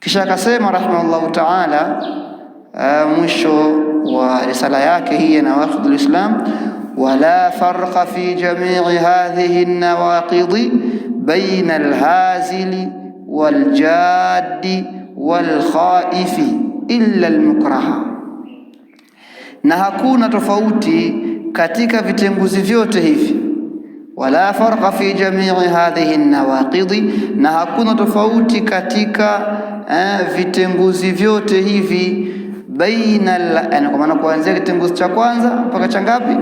Kisha akasema rahimahullahu ta'ala, mwisho wa risala yake hii ya Nawaqidul Islam, wala farqa fi jami'i hadhihi an-nawaqid baina al-hazili wal-jaddi wal-khaifi illa al-mukraha, na hakuna tofauti katika vitenguzi vyote hivi. Wala farqa fi jami'i hadhihi an-nawaqid, na hakuna tofauti katika vitenguzi vyote hivi baina, yani kwa maana kuanzia kitenguzi cha kwanza mpaka cha ngapi?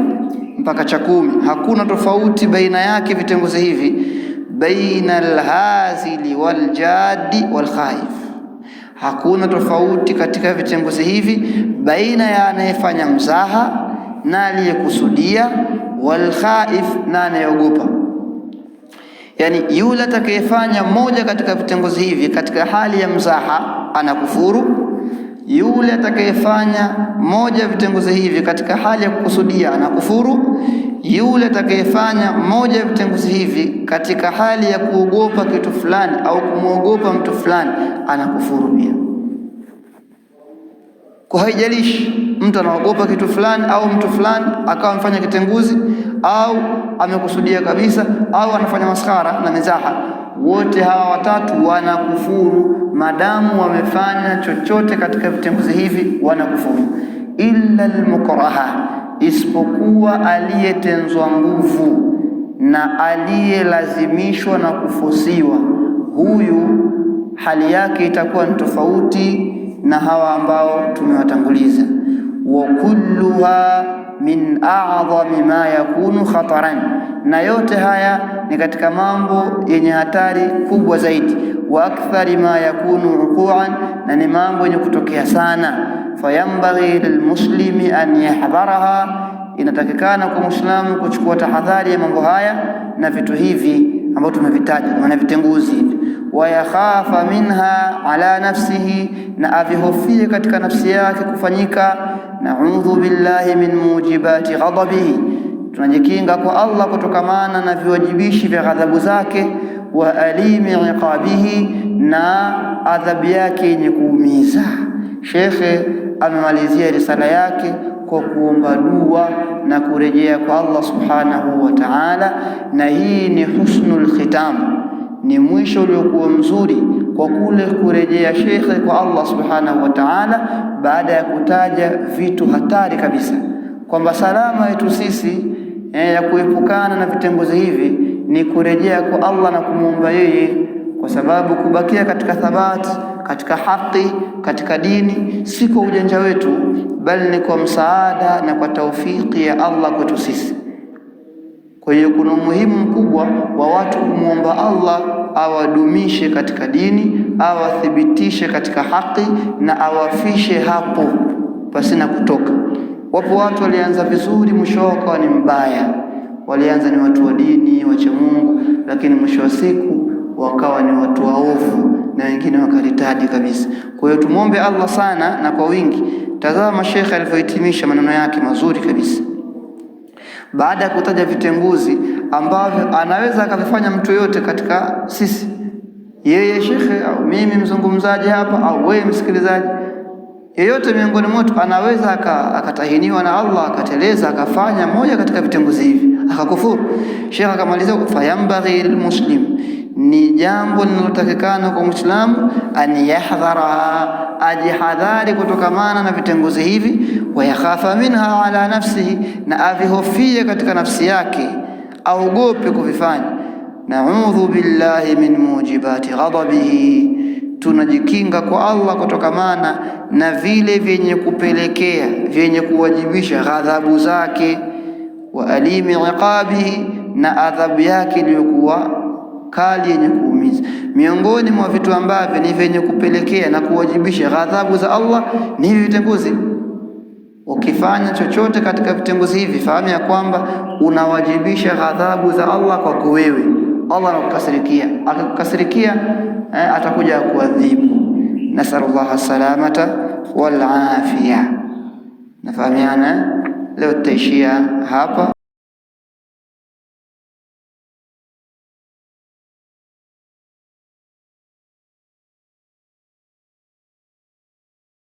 Mpaka cha 10. Hakuna tofauti baina yake vitenguzi hivi, baina al-hazili wal-jaddi wal-khaif. Hakuna tofauti katika vitenguzi hivi baina ya anayefanya mzaha na aliyekusudia, wal-khaif, na anayeogopa. Yani yule atakayefanya moja katika vitenguzi hivi katika hali ya mzaha anakufuru. Yule atakayefanya moja vitenguzi hivi katika hali ya kukusudia anakufuru. Yule atakayefanya moja vitenguzi hivi katika hali ya kuogopa kitu fulani au kumwogopa mtu fulani anakufuru pia. Kwa haijalishi mtu anaogopa kitu fulani au mtu fulani akawa amefanya kitenguzi au amekusudia kabisa au anafanya maskhara na mizaha, wote hawa watatu wanakufuru madamu wamefanya chochote katika vitenguzi hivi, wanakufuru. Illa al-mukraha, isipokuwa aliyetenzwa nguvu na aliyelazimishwa na kufosiwa, huyu hali yake itakuwa ni tofauti na hawa ambao tumewatanguliza. Wa kulluha min a'dhami ma yakunu khataran, na yote haya ni katika mambo yenye hatari kubwa zaidi. Wa akthari ma yakunu uquan, na ni mambo yenye kutokea sana. Fayambaghi lilmuslimi an yahdharaha, inatakikana kwa Muislamu kuchukua tahadhari ya mambo haya na vitu hivi ambavyo tumevitaja, kwa maana vitenguzi hivi. Wa yakhafa minha ala nafsihi, na avihofie katika nafsi yake kufanyika. Na'udhu billahi min mujibati ghadabihi, tunajikinga kwa Allah kutokamana na viwajibishi vya ghadhabu zake. Wa alimi iqabihi, na adhabu yake yenye kuumiza. Shekhe amemalizia risala yake kwa kuomba dua na kurejea kwa Allah subhanahu wa ta'ala, na hii ni husnul khitam, ni mwisho uliokuwa mzuri kwa kule kurejea shekhe kwa Allah subhanahu wa ta'ala, baada ya kutaja vitu hatari kabisa, kwamba salama yetu sisi ya kuepukana na vitenguzi hivi ni kurejea kwa Allah na kumuomba yeye, kwa sababu kubakia katika thabati, katika haki, katika dini si kwa ujanja wetu, bali ni kwa msaada na kwa taufiki ya Allah kwetu sisi. Kwa hiyo kuna umuhimu mkubwa wa watu kumuomba Allah awadumishe katika dini, awathibitishe katika haki, na awafishe hapo pasina kutoka. Wapo watu walianza vizuri, mwisho wao ukawa ni mbaya. Walianza ni watu wa dini, wacha Mungu, lakini mwisho wa siku wakawa ni watu waovu, na wengine wakaritadi kabisa. Kwa hiyo tumuombe Allah sana na kwa wingi. Tazama Sheikh alivyohitimisha maneno yake mazuri kabisa, baada ya kutaja vitenguzi ambavyo anaweza akavifanya mtu yote katika sisi, yeye shekhe au mimi mzungumzaji hapa au wewe msikilizaji, yeyote miongoni mwetu anaweza akatahiniwa na Allah, akateleza, akafanya moja katika vitenguzi hivi, akakufuru. Sheikh akamalizia, fayambaghi lilmuslim, ni jambo linalotakikana kwa Muislamu, an yahdharaha, ajihadhari kutokamana na vitenguzi hivi. Wa yakhafa minha ala nafsihi, na avihofie katika nafsi yake, aogope kuvifanya. Na'udhu billahi min mujibati ghadabihi, tunajikinga kwa Allah kutokamana na vile vyenye kupelekea, vyenye kuwajibisha ghadhabu zake. Wa alimi iqabihi, na adhabu yake iliyokuwa kali yenye kuumiza. Miongoni mwa vitu ambavyo ni vyenye kupelekea na kuwajibisha ghadhabu za Allah ni hivi vitenguzi. Ukifanya chochote katika vitenguzi hivi, fahamu ya kwamba unawajibisha ghadhabu za Allah kwako wewe. Allah anakukasirikia, akikukasirikia atakuja kuadhibu. Nasallallahu salamata wal afia. Nafahamiana, leo tutaishia hapa.